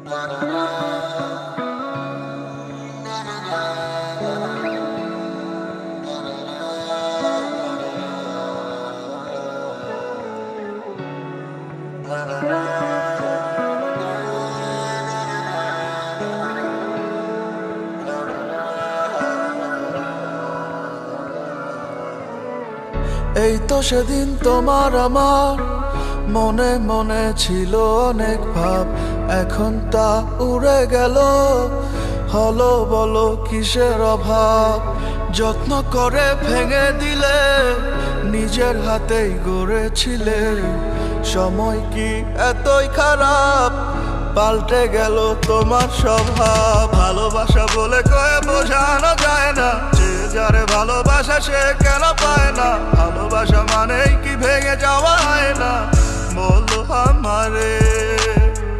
এই তো সেদিন তোমার আমার মনে মনে ছিল অনেক ভাব, এখন তা উড়ে গেল। হলো বলো কিসের অভাব? যত্ন করে ভেঙে দিলে, নিজের হাতেই গড়েছিলে। সময় কি এতই খারাপ? পাল্টে গেল তোমার স্বভাব। ভালোবাসা বলে কয়ে বোঝানো যায় না, যে যারে ভালোবাসা সে কেন পায় না। ভালোবাসা মানেই কি ভেঙে যাওয়া হয় না? বলো আমারে।